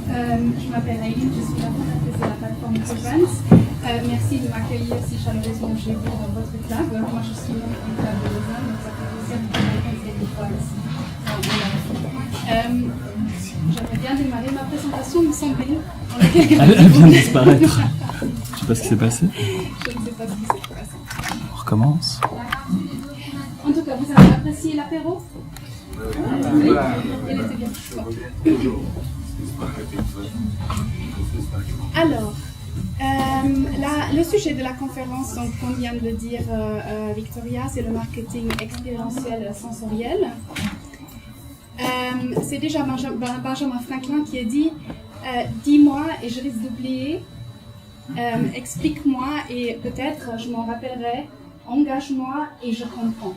Je m'appelle Aileen, je suis la fondatrice de la plateforme Events. Merci de m'accueillir si chaleureusement chez vous dans votre club. Moi, je suis membre du club de Lausanne, donc ça fait plaisir de vous rencontrer des fois ici. J'aimerais bien démarrer ma présentation, me semble-t-il. Elle vient de disparaître. Je ne sais pas ce qui s'est passé. Je ne sais pas ce qui s'est passé. On recommence. En tout cas, vous avez apprécié l'apéro? Oui, il était bien. Bon. Alors, le sujet de la conférence, donc, qu'on vient de le dire, Victoria, c'est le marketing expérientiel sensoriel. C'est déjà Benjamin Franklin qui a dit dis-moi et je risque d'oublier, explique-moi et peut-être je m'en rappellerai, engage-moi et je comprends.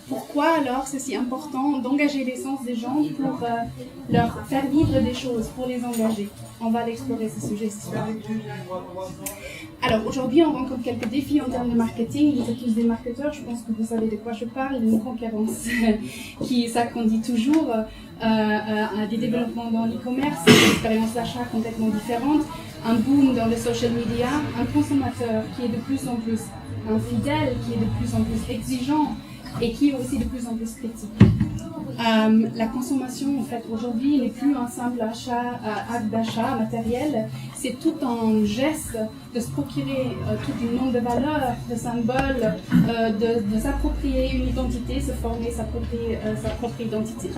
Pourquoi alors c'est si important d'engager les sens des gens pour leur faire vivre des choses, pour les engager? On va l'explorer ce sujet ce soir. Alors aujourd'hui on rencontre quelques défis en termes de marketing. Vous êtes tous des marketeurs, je pense que vous savez de quoi je parle. Une concurrence qui s'agrandit toujours, des développements dans l'e-commerce, des expériences d'achat complètement différentes, un boom dans le social media, un consommateur qui est de plus en plus infidèle, qui est de plus en plus exigeant, et qui est aussi de plus en plus critique. La consommation, en fait, aujourd'hui, n'est plus un simple acte d'achat matériel, c'est tout un geste de se procurer tout un nombre de valeurs, de symboles, de s'approprier une identité, se former sa propre identité.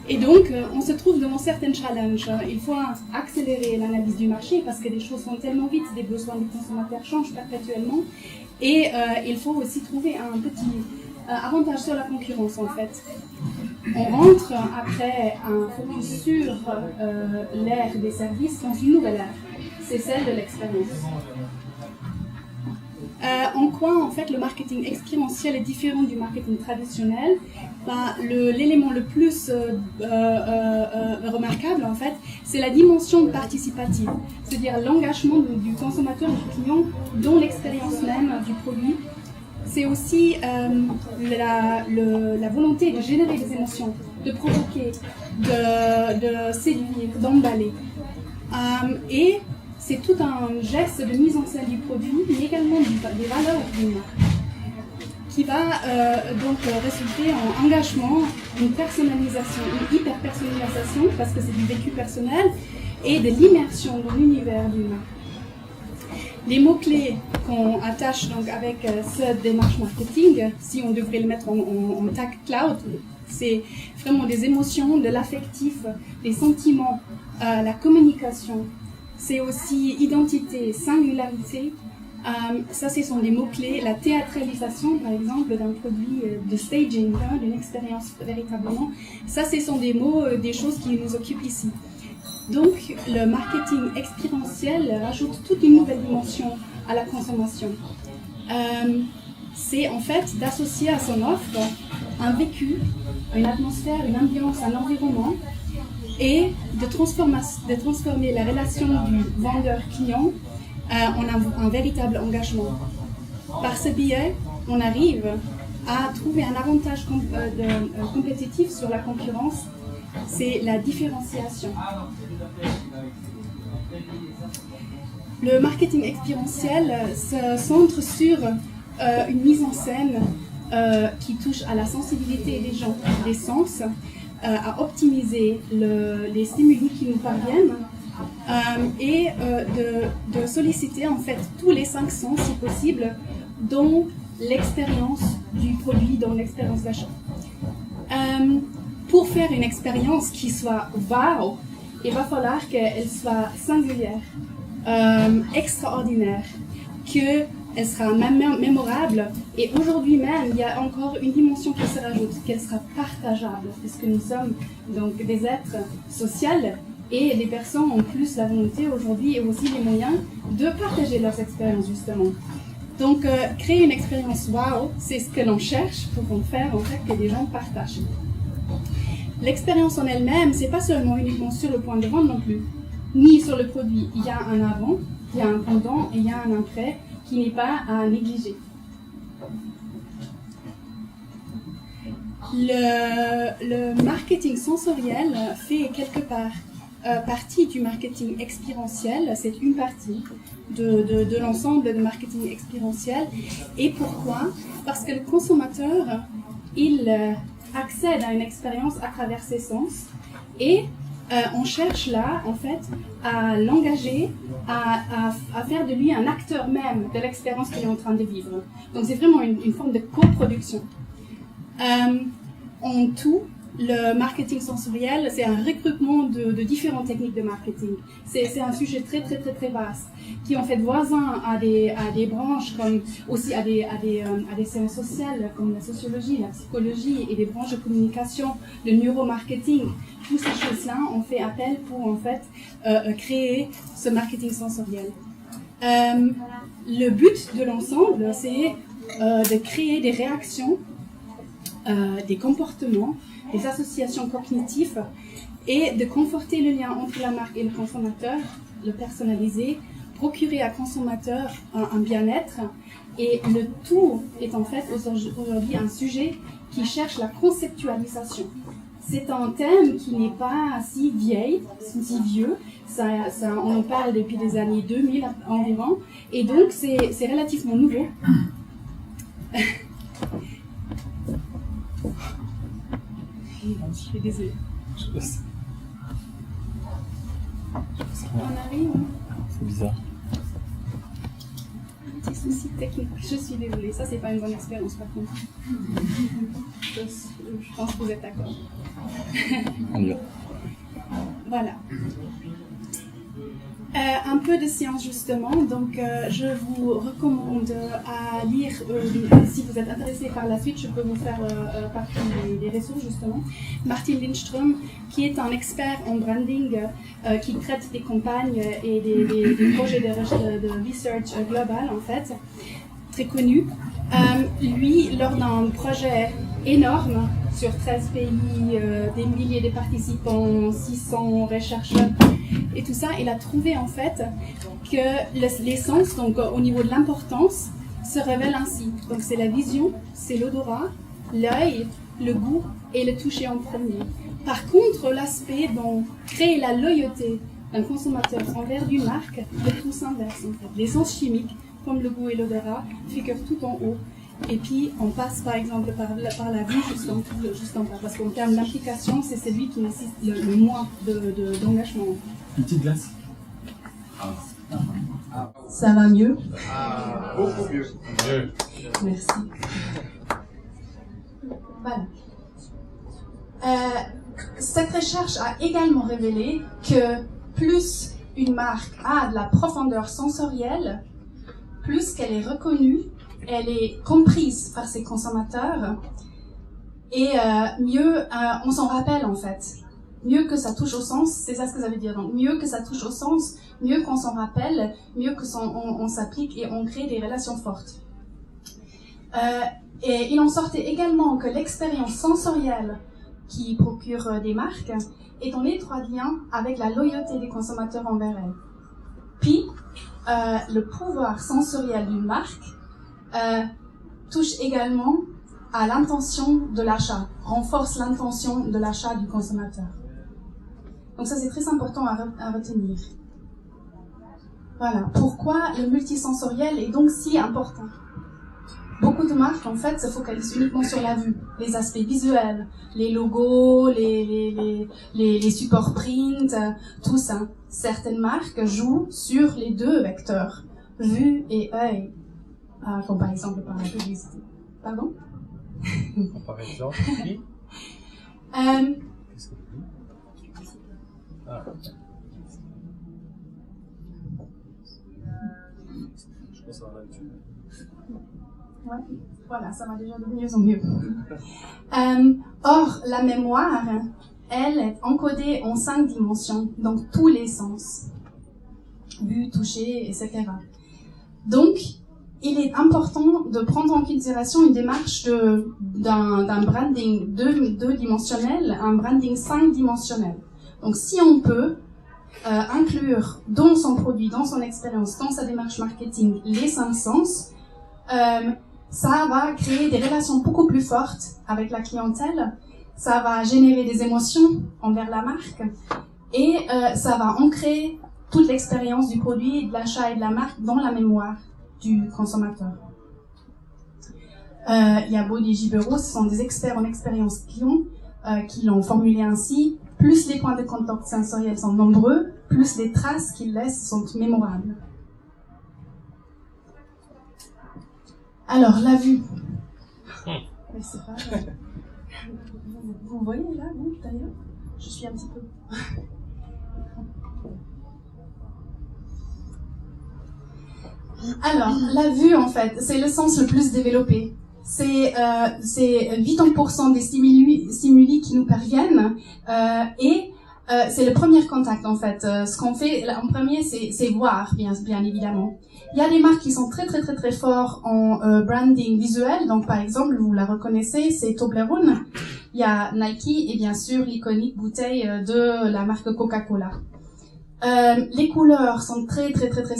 Et donc, on se trouve devant certains challenges. Il faut accélérer l'analyse du marché parce que les choses vont tellement vite, les besoins des consommateurs changent perpétuellement, et il faut aussi trouver un petit avantage sur la concurrence en fait. On rentre après un focus sur l'ère des services dans une nouvelle ère, c'est celle de l'expérience. En quoi en fait le marketing expérientiel est différent du marketing traditionnel? L'élément le plus remarquable en fait, c'est la dimension participative, c'est-à-dire l'engagement du consommateur, du client dans l'expérience même du produit. C'est aussi la volonté de générer des émotions, de provoquer, de séduire, d'emballer. Et c'est tout un geste de mise en scène du produit, mais également des valeurs d'une marque, qui va donc résulter en engagement, une personnalisation, une hyper-personnalisation, parce que c'est du vécu personnel, et de l'immersion dans l'univers d'une marque. Les mots-clés qu'on attache donc avec cette démarche marketing, si on devrait le mettre en tag cloud, c'est vraiment des émotions, de l'affectif, des sentiments, la communication, c'est aussi identité, singularité. Ça, ce sont des mots-clés. La théâtralisation, par exemple, d'un produit de staging, d'une expérience véritablement. Ça, ce sont des mots, des choses qui nous occupent ici. Donc, le marketing expérientiel ajoute toute une nouvelle dimension à la consommation. C'est en fait d'associer à son offre un vécu, une atmosphère, une ambiance, un environnement, et de transformer la relation du vendeur-client en un véritable engagement. Par ce biais, on arrive à trouver un avantage compétitif sur la concurrence, c'est la différenciation. Le marketing expérientiel se centre sur une mise en scène qui touche à la sensibilité des gens, des sens, à optimiser les stimuli qui nous parviennent et de solliciter en fait tous les 5 sens si possible dans l'expérience du produit, dans l'expérience d'achat. Pour faire une expérience qui soit wow, il va falloir qu'elle soit singulière, extraordinaire, qu'elle sera mémorable. Et aujourd'hui même, il y a encore une dimension qui se rajoute, qu'elle sera partageable, puisque nous sommes donc des êtres sociaux et les personnes ont plus la volonté aujourd'hui et aussi les moyens de partager leurs expériences justement. Donc créer une expérience wow, c'est ce que l'on cherche pour en faire en fait que les gens partagent. L'expérience en elle-même, c'est pas seulement uniquement sur le point de vente non plus, ni sur le produit. Il y a un avant, il y a un pendant et il y a un après qui n'est pas à négliger. Le marketing sensoriel fait quelque part partie du marketing expérientiel, c'est une partie de l'ensemble de marketing expérientiel. Et pourquoi? Parce que le consommateur, il accède à une expérience à travers ses sens et on cherche là, en fait, à l'engager, à faire de lui un acteur même de l'expérience qu'il est en train de vivre. Donc c'est vraiment une forme de coproduction. En tout, le marketing sensoriel, c'est un regroupement de différentes techniques de marketing. C'est un sujet très vaste, qui est en fait voisin à des branches, comme aussi à des sciences sociales, comme la sociologie, la psychologie, et des branches de communication, le neuromarketing. Toutes ces choses-là, on fait appel pour en fait créer ce marketing sensoriel. Le but de l'ensemble, c'est de créer des réactions, des comportements, des associations cognitives et de conforter le lien entre la marque et le consommateur, le personnaliser, procurer à consommateur un bien-être. Et le tout est en fait aujourd'hui un sujet qui cherche la conceptualisation. C'est un thème qui n'est pas si si vieux. On en parle depuis les années 2000 environ. Et donc, c'est relativement nouveau. Je suis désolée. On arrive. C'est bizarre. Un petit souci technique. Je suis désolée. Ça, c'est pas une bonne expérience par contre. Je pense que vous êtes d'accord. On y va. Voilà. Un peu de science justement, donc je vous recommande à lire, si vous êtes intéressé par la suite, je peux vous faire partie des ressources justement. Martin Lindström, qui est un expert en branding, qui traite des campagnes et des projets de research global en fait, très connu. Lui, lors d'un projet énorme sur 13 pays, des milliers de participants, 600 chercheurs et tout ça, il a trouvé en fait que les sens, donc au niveau de l'importance, se révèlent ainsi. Donc c'est la vision, c'est l'odorat, l'œil, le goût et le toucher en premier. Par contre, l'aspect dont crée la loyauté d'un consommateur envers une marque est tout s'inverse en fait. Les sens chimiques, comme le goût et l'odorat, figurent tout en haut. Et puis, on passe par exemple par la vue juste en bas. Parce qu'en termes d'implication, c'est celui qui nécessite le moins d'engagement. Une petite glace. Ça va mieux? Beaucoup mieux. Merci. Voilà. Cette recherche a également révélé que plus une marque a de la profondeur sensorielle, plus qu'elle est reconnue, elle est comprise par ses consommateurs et mieux on s'en rappelle en fait. Mieux que ça touche au sens, c'est ça ce que ça veut dire. Donc mieux que ça touche au sens, mieux qu'on s'en rappelle, mieux que on s'applique et on crée des relations fortes. Et il en sortait également que l'expérience sensorielle qui procure des marques est en étroit lien avec la loyauté des consommateurs envers elles. Puis, le pouvoir sensoriel d'une marque touche également à l'intention de l'achat, renforce l'intention de l'achat du consommateur. Donc ça, c'est très important à retenir. Voilà. Pourquoi le multisensoriel est donc si important? Beaucoup de marques, en fait, se focalisent uniquement sur la vue, les aspects visuels, les logos, les supports print, tout ça. Certaines marques jouent sur les deux vecteurs, vue et œil, comme par exemple par la publicité. Pardon? Par exemple, qui? Qu'est-ce que tu dis? Ah. Je pense à là-dessus. Ouais, voilà, ça va déjà de mieux en mieux. Or, la mémoire, elle est encodée en 5 dimensions, donc tous les sens. Vue, toucher, etc. Donc, il est important de prendre en considération une démarche d'un branding 2-dimensionnel, un branding 5-dimensionnel. Donc, si on peut inclure dans son produit, dans son expérience, dans sa démarche marketing, les 5 sens, ça va créer des relations beaucoup plus fortes avec la clientèle, ça va générer des émotions envers la marque Et ça va ancrer toute l'expérience du produit, de l'achat et de la marque dans la mémoire du consommateur. Yabod et Gibero, ce sont des experts en expérience client qui l'ont formulé ainsi. Plus les points de contact sensoriels sont nombreux, plus les traces qu'ils laissent sont mémorables. Alors, la vue. Mais c'est pas... Vous voyez là, vous, d'ailleurs? Je suis un petit peu... Alors, la vue, en fait, c'est le sens le plus développé. C'est 80% des stimuli qui nous parviennent et c'est le premier contact, en fait. Ce qu'on fait en premier, c'est voir, bien évidemment. Il y a des marques qui sont très forts en branding visuel. Donc, par exemple, vous la reconnaissez, c'est Toblerone. Il y a Nike et bien sûr l'iconique bouteille de la marque Coca-Cola. Les couleurs sont très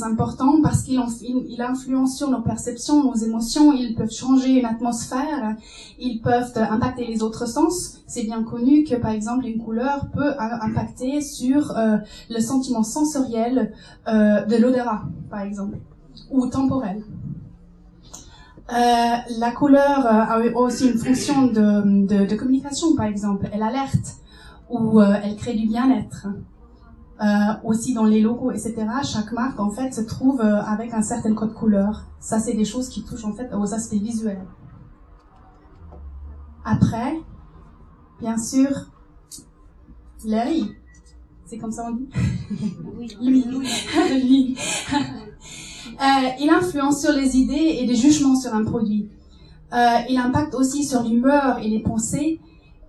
importants parce qu'ils influencent sur nos perceptions, nos émotions. Ils peuvent changer une atmosphère, ils peuvent impacter les autres sens. C'est bien connu que, par exemple, une couleur peut impacter sur le sentiment sensoriel de l'odorat, par exemple, ou temporel. La couleur a aussi une fonction de communication, par exemple. Elle alerte ou elle crée du bien-être. Aussi dans les logos, etc. Chaque marque, en fait, se trouve avec un certain code couleur. Ça, c'est des choses qui touchent, en fait, aux aspects visuels. Après, bien sûr, l'œil. C'est comme ça on dit? Oui. Lui. Il influence sur les idées et les jugements sur un produit. Il impacte aussi sur l'humeur et les pensées.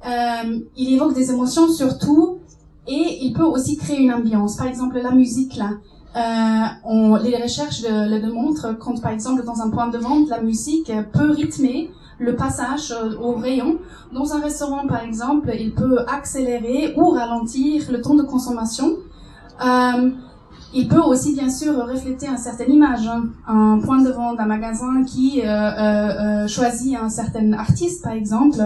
Il évoque des émotions surtout. Et il peut aussi créer une ambiance. Par exemple, la musique, là, les recherches le démontrent quand, par exemple, dans un point de vente, la musique peut rythmer le passage au rayon. Dans un restaurant, par exemple, il peut accélérer ou ralentir le temps de consommation. Il peut aussi, bien sûr, refléter une certaine image. Un point de vente, un magasin qui choisit un certain artiste, par exemple.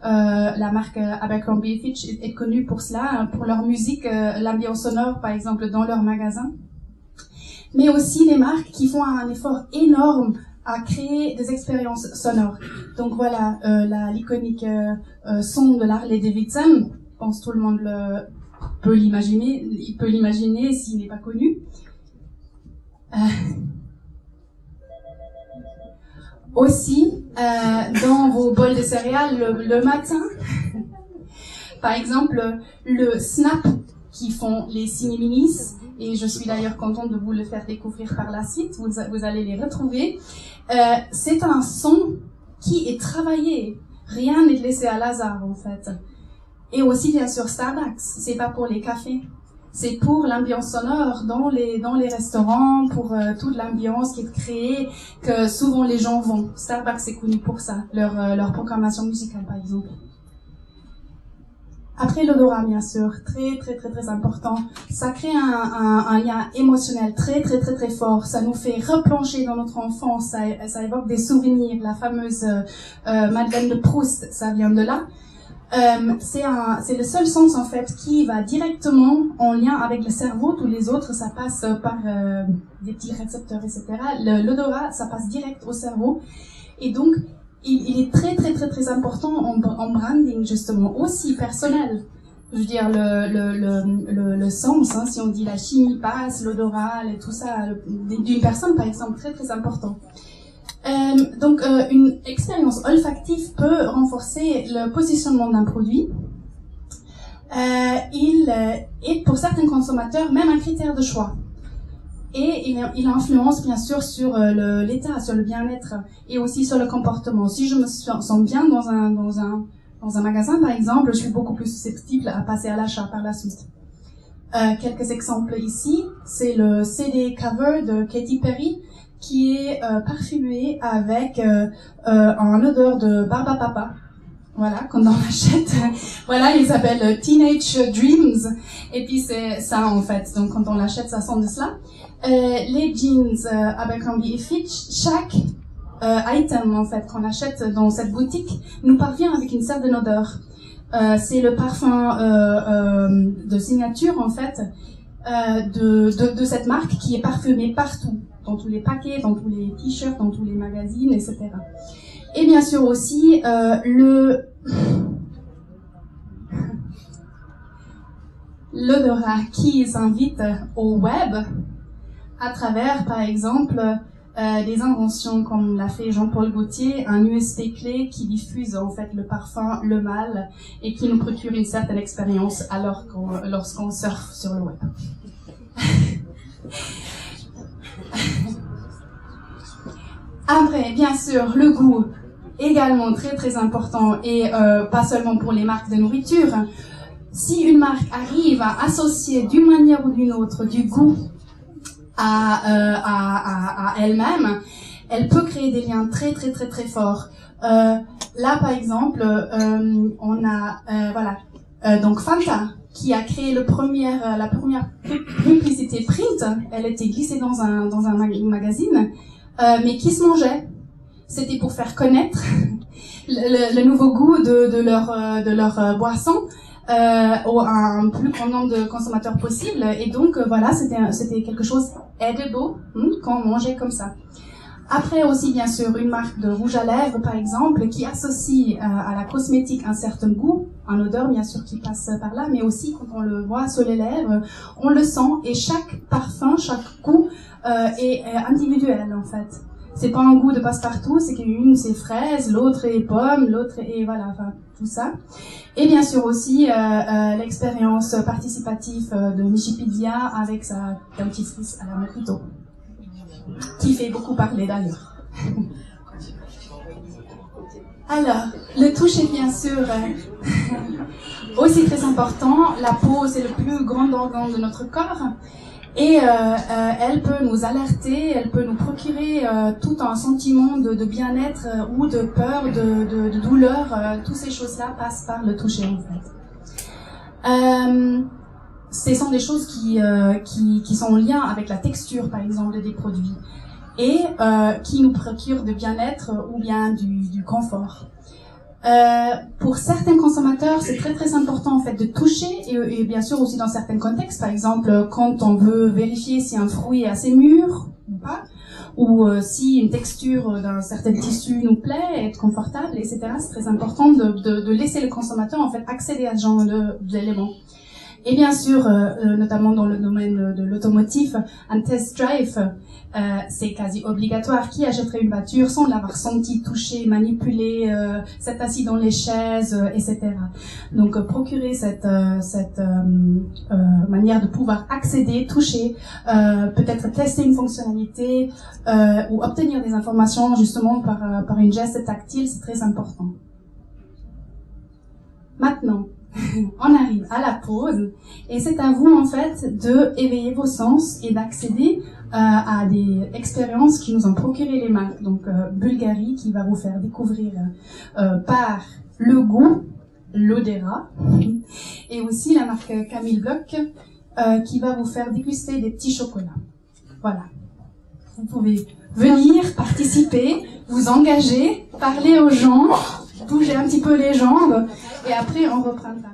La marque Abercrombie & Fitch est connue pour cela, pour leur musique, l'ambiance sonore, par exemple, dans leur magasin. Mais aussi des marques qui font un effort énorme à créer des expériences sonores. Donc voilà, l'iconique son de l'Harley Davidson, je pense tout le monde peut l'imaginer, il peut l'imaginer s'il n'est pas connu. Aussi, dans vos bols de céréales le matin, par exemple, le snap qui font les Cineminis, et je suis d'ailleurs contente de vous le faire découvrir par la suite, vous allez les retrouver. C'est un son qui est travaillé, rien n'est laissé à hasard en fait. Et aussi bien sûr Starbucks, c'est pas pour les cafés. C'est pour l'ambiance sonore dans les restaurants, pour toute l'ambiance qui est créée, que souvent les gens vont. Starbucks est connu pour ça, leur programmation musicale par exemple. Après l'odorat bien sûr, très important. Ça crée un lien émotionnel très fort. Ça nous fait replonger dans notre enfance, ça évoque des souvenirs. La fameuse Madeleine de Proust, ça vient de là. C'est le seul sens en fait qui va directement en lien avec le cerveau. Tous les autres, ça passe par des petits récepteurs, etc. L'odorat, ça passe direct au cerveau. Et donc, il est très important en branding justement, aussi personnel. Je veux dire le sens, hein, si on dit la chimie passe, l'odorat, et tout ça d'une personne par exemple, très important. Donc, une expérience olfactive peut renforcer le positionnement d'un produit. Il est pour certains consommateurs même un critère de choix. Et il influence bien sûr sur l'état, sur le bien-être et aussi sur le comportement. Si je me sens bien dans un magasin, par exemple, je suis beaucoup plus susceptible à passer à l'achat par la suite. Quelques exemples ici, c'est le CD cover de Katy Perry, qui est parfumé avec un odeur de barbe à papa. Voilà, quand on l'achète. Voilà, il s'appelle Teenage Dreams. Et puis c'est ça en fait. Donc quand on l'achète, ça sent de cela. Les jeans Abercrombie & Fitch, chaque item en fait qu'on achète dans cette boutique nous parvient avec une certaine odeur. c'est le parfum de signature en fait de cette marque qui est parfumée partout, dans tous les paquets, dans tous les t-shirts, dans tous les magazines, etc. Et bien sûr aussi l'odorat qui s'invite au web à travers, par exemple, des inventions comme l'a fait Jean-Paul Gaultier, un USB clé qui diffuse en fait le parfum, le mal, et qui nous procure une certaine expérience lorsqu'on surfe sur le web. Après, bien sûr, le goût, également très très important, et pas seulement pour les marques de nourriture. Si une marque arrive à associer d'une manière ou d'une autre du goût à elle-même, elle peut créer des liens très très très très forts. Là, par exemple, on a donc Fanta qui a créé la première publicité print. Elle était glissée dans un magazine, mais qui se mangeait. C'était pour faire connaître le nouveau goût de leur boisson. À un plus grand nombre de consommateurs possible, et donc voilà, c'était quelque chose edible qu'on mangeait comme ça. Après aussi, bien sûr, une marque de rouge à lèvres, par exemple, qui associe à la cosmétique un certain goût, un odeur bien sûr qui passe par là, mais aussi quand on le voit sur les lèvres, on le sent, et chaque parfum, chaque goût est individuel en fait. C'est pas un goût de passe-partout, c'est qu'une c'est fraise, l'autre est pomme, l'autre est voilà, enfin tout ça. Et bien sûr aussi l'expérience participative de Michipidia avec sa dentifrice à la mojito, qui fait beaucoup parler d'ailleurs. Alors, le toucher bien sûr aussi très important. La peau c'est le plus grand organe de notre corps. Et elle peut nous alerter, elle peut nous procurer tout un sentiment de bien-être ou de peur, de douleur. Toutes ces choses-là passent par le toucher en fait. Ce sont des choses qui sont en lien avec la texture, par exemple, des produits, et qui nous procurent de bien-être ou bien du confort. Pour certains consommateurs, c'est très très important en fait de toucher, et bien sûr aussi dans certains contextes, par exemple quand on veut vérifier si un fruit est assez mûr ou pas, ou si une texture d'un certain tissu nous plaît, être confortable, etc. C'est très important de laisser le consommateur en fait accéder à ce genre d'éléments. Et bien sûr, notamment dans le domaine de l'automotive, un test drive, c'est quasi obligatoire. Qui achèterait une voiture sans l'avoir senti, touché, manipulé, s'être assis dans les chaises, etc. Donc, procurer cette manière de pouvoir accéder, toucher, peut-être tester une fonctionnalité ou obtenir des informations justement par une geste tactile, c'est très important. Maintenant, on arrive à la pause, et c'est à vous en fait de éveiller vos sens et d'accéder à des expériences qui nous ont procuré les marques. Donc Bulgari qui va vous faire découvrir par le goût, l'odorat, et aussi la marque Camille Bloch qui va vous faire déguster des petits chocolats. Voilà. Vous pouvez venir, participer, vous engager, parler aux gens, bouger un petit peu les jambes, et après on reprendra.